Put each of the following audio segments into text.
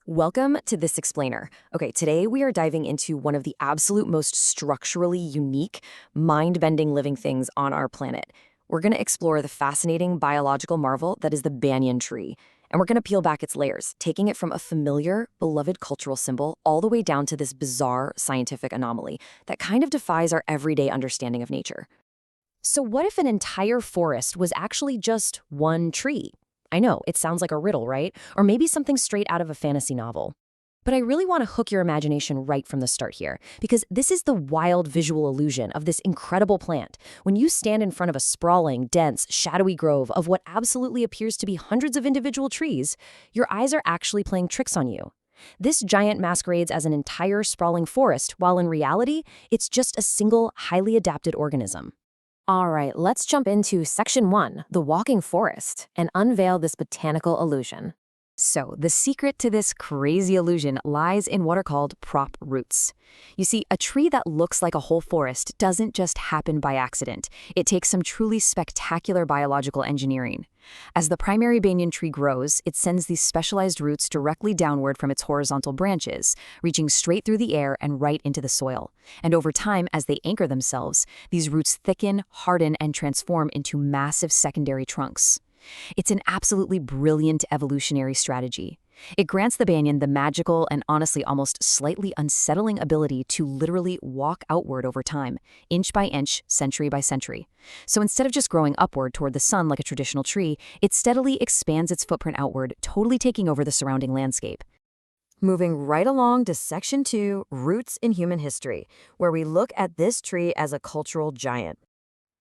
Welcome to This Explainer. Okay, today we are diving into one of the absolute most structurally unique, mind-bending living things on our planet. We're going to explore the fascinating biological marvel that is the banyan tree. And we're going to peel back its layers, taking it from a familiar, beloved cultural symbol all the way down to this bizarre scientific anomaly that kind of defies our everyday understanding of nature. So what if an entire forest was actually just one tree? I know, it sounds like a riddle, right? Or maybe something straight out of a fantasy novel. But I really want to hook your imagination right from the start here, because this is the wild visual illusion of this incredible plant. When you stand in front of a sprawling, dense, shadowy grove of what absolutely appears to be hundreds of individual trees, your eyes are actually playing tricks on you. This giant masquerades as an entire sprawling forest, while in reality, it's just a single, highly adapted organism. All right, let's jump into Section 1, the walking forest, and unveil this botanical illusion. So, the secret to this crazy illusion lies in what are called prop roots. You see, a tree that looks like a whole forest doesn't just happen by accident. It takes some truly spectacular biological engineering. As the primary banyan tree grows, it sends these specialized roots directly downward from its horizontal branches, reaching straight through the air and right into the soil. And over time, as they anchor themselves, these roots thicken, harden, and transform into massive secondary trunks. It's an absolutely brilliant evolutionary strategy. It grants the banyan the magical and honestly almost slightly unsettling ability to literally walk outward over time, inch by inch, century by century. So instead of just growing upward toward the sun like a traditional tree, it steadily expands its footprint outward, totally taking over the surrounding landscape. Moving right along to Section 2, Roots in Human History, where we look at this tree as a cultural giant.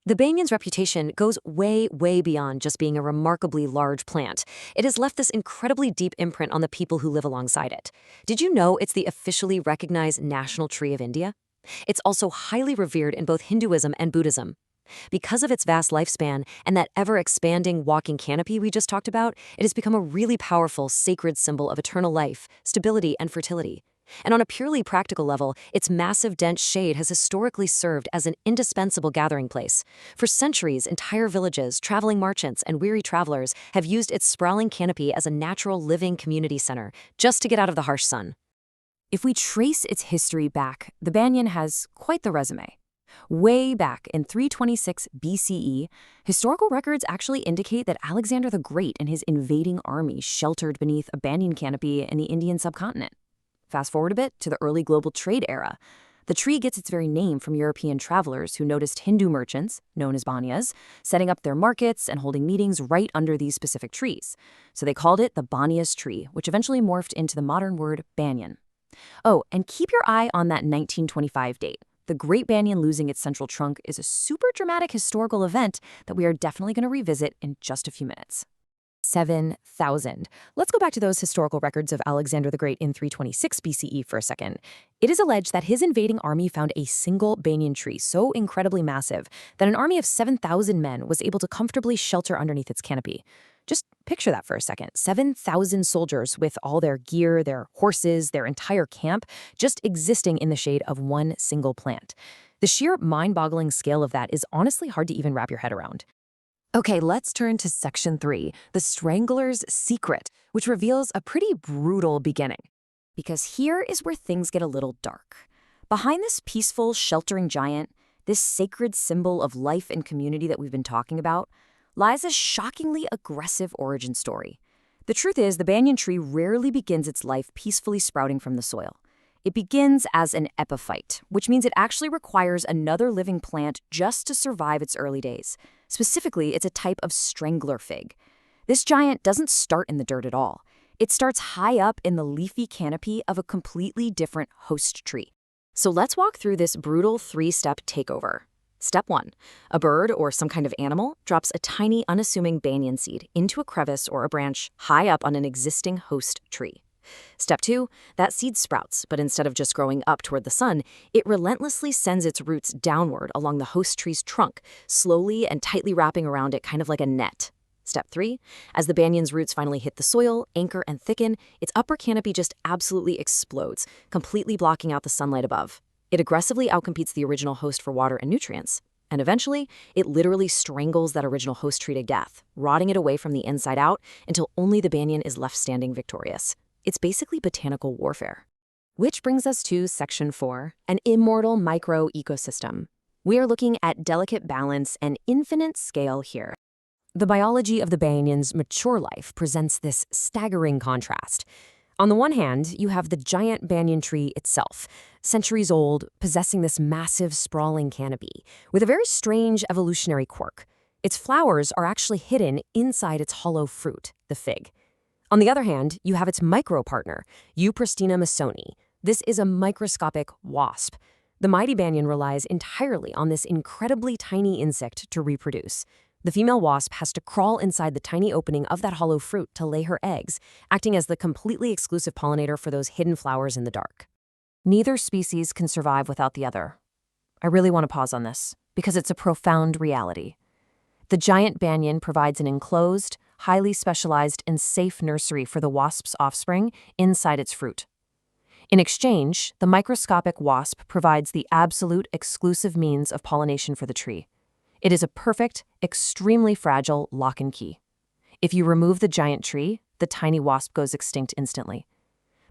The banyan's reputation goes way, way beyond just being a remarkably large plant. It has left this incredibly deep imprint on the people who live alongside it. Did you know it's the officially recognized national tree of India? It's also highly revered in both Hinduism and Buddhism. Because of its vast lifespan and that ever-expanding walking canopy we just talked about, it has become a really powerful, sacred symbol of eternal life, stability, and fertility. And on a purely practical level, its massive, dense shade has historically served as an indispensable gathering place. For centuries, entire villages, traveling merchants, and weary travelers have used its sprawling canopy as a natural living community center, just to get out of the harsh sun. If we trace its history back, the banyan has quite the resume. Way back in 326 BCE, historical records actually indicate that Alexander the Great and his invading army sheltered beneath a banyan canopy in the Indian subcontinent. Fast forward a bit to the early global trade era. The tree gets its very name from European travelers who noticed Hindu merchants, known as banyas, setting up their markets and holding meetings right under these specific trees. So they called it the banyas tree, which eventually morphed into the modern word banyan. Oh, and keep your eye on that 1925 date. The Great Banyan losing its central trunk is a super dramatic historical event that we are definitely going to revisit in just a few minutes. 7,000. Let's go back to those historical records of Alexander the Great in 326 BCE for a second. It is alleged that his invading army found a single banyan tree so incredibly massive that an army of 7,000 men was able to comfortably shelter underneath its canopy. Just picture that for a second. 7,000 soldiers with all their gear, their horses, their entire camp, just existing in the shade of one single plant. The sheer mind-boggling scale of that is honestly hard to even wrap your head around. Okay, let's turn to Section 3, the Strangler's Secret, which reveals a pretty brutal beginning. Because here is where things get a little dark. Behind this peaceful, sheltering giant, this sacred symbol of life and community that we've been talking about, lies a shockingly aggressive origin story. The truth is, the banyan tree rarely begins its life peacefully sprouting from the soil. It begins as an epiphyte, which means it actually requires another living plant just to survive its early days. Specifically, it's a type of strangler fig. This giant doesn't start in the dirt at all. It starts high up in the leafy canopy of a completely different host tree. So let's walk through this brutal three-step takeover. Step 1. A bird or some kind of animal drops a tiny, unassuming banyan seed into a crevice or a branch high up on an existing host tree. Step 2, that seed sprouts, but instead of just growing up toward the sun, it relentlessly sends its roots downward along the host tree's trunk, slowly and tightly wrapping around it kind of like a net. Step 3, as the banyan's roots finally hit the soil, anchor, and thicken, its upper canopy just absolutely explodes, completely blocking out the sunlight above. It aggressively outcompetes the original host for water and nutrients. And eventually, it literally strangles that original host tree to death, rotting it away from the inside out until only the banyan is left standing victorious. It's basically botanical warfare. Which brings us to Section 4, an immortal micro-ecosystem. We are looking at delicate balance and infinite scale here. The biology of the banyan's mature life presents this staggering contrast. On the one hand, you have the giant banyan tree itself, centuries old, possessing this massive, sprawling canopy, with a very strange evolutionary quirk. Its flowers are actually hidden inside its hollow fruit, the fig. On the other hand, you have its micro-partner, Euprostina masoni. This is a microscopic wasp. The mighty banyan relies entirely on this incredibly tiny insect to reproduce. The female wasp has to crawl inside the tiny opening of that hollow fruit to lay her eggs, acting as the completely exclusive pollinator for those hidden flowers in the dark. Neither species can survive without the other. I really want to pause on this, because it's a profound reality. The giant banyan provides an enclosed, highly specialized, and safe nursery for the wasp's offspring inside its fruit. In exchange, the microscopic wasp provides the absolute exclusive means of pollination for the tree. It is a perfect, extremely fragile lock and key. If you remove the giant tree, the tiny wasp goes extinct instantly.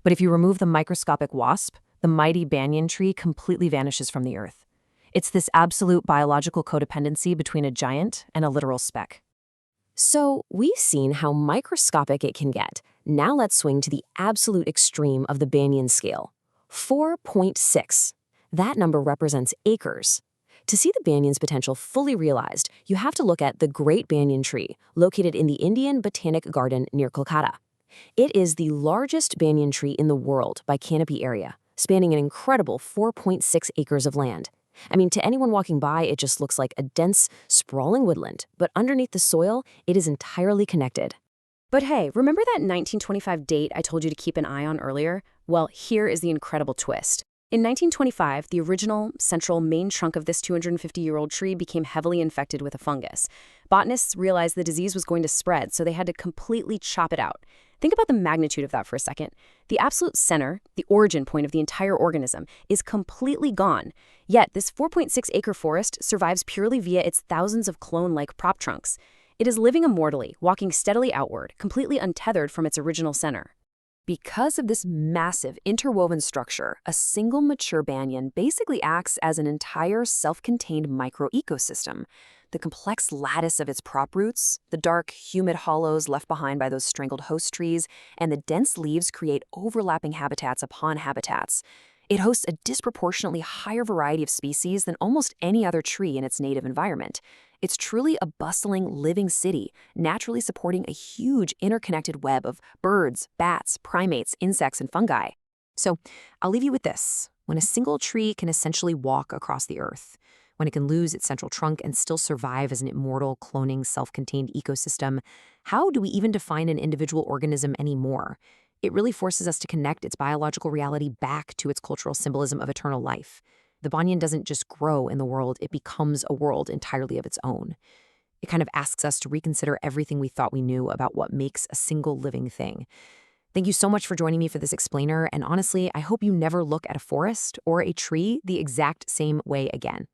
But if you remove the microscopic wasp, the mighty banyan tree completely vanishes from the earth. It's this absolute biological codependency between a giant and a literal speck. So, we've seen how microscopic it can get. Now let's swing to the absolute extreme of the banyan scale. 4.6. That number represents acres. To see the banyan's potential fully realized, you have to look at the Great Banyan Tree, located in the Indian Botanic Garden near Kolkata. It is the largest banyan tree in the world by canopy area, spanning an incredible 4.6 acres of land. I mean, to anyone walking by, it just looks like a dense, sprawling woodland, but underneath the soil, it is entirely connected. But hey, remember that 1925 date I told you to keep an eye on earlier? Well, here is the incredible twist. In 1925, the original, central main trunk of this 250-year-old tree became heavily infected with a fungus. Botanists realized the disease was going to spread, so they had to completely chop it out. Think about the magnitude of that for a second. The absolute center, the origin point of the entire organism, is completely gone. Yet, this 4.6-acre forest survives purely via its thousands of clone-like prop trunks. It is living immortally, walking steadily outward, completely untethered from its original center. Because of this massive interwoven structure, a single mature banyan basically acts as an entire self-contained micro-ecosystem. The complex lattice of its prop roots, the dark, humid hollows left behind by those strangled host trees, and the dense leaves create overlapping habitats upon habitats. It hosts a disproportionately higher variety of species than almost any other tree in its native environment. It's truly a bustling, living city, naturally supporting a huge interconnected web of birds, bats, primates, insects, and fungi. So, I'll leave you with this. When a single tree can essentially walk across the earth, when it can lose its central trunk and still survive as an immortal, cloning, self-contained ecosystem, how do we even define an individual organism anymore? It really forces us to connect its biological reality back to its cultural symbolism of eternal life. The banyan doesn't just grow in the world, it becomes a world entirely of its own. It kind of asks us to reconsider everything we thought we knew about what makes a single living thing. Thank you so much for joining me for this explainer, and honestly, I hope you never look at a forest or a tree the exact same way again.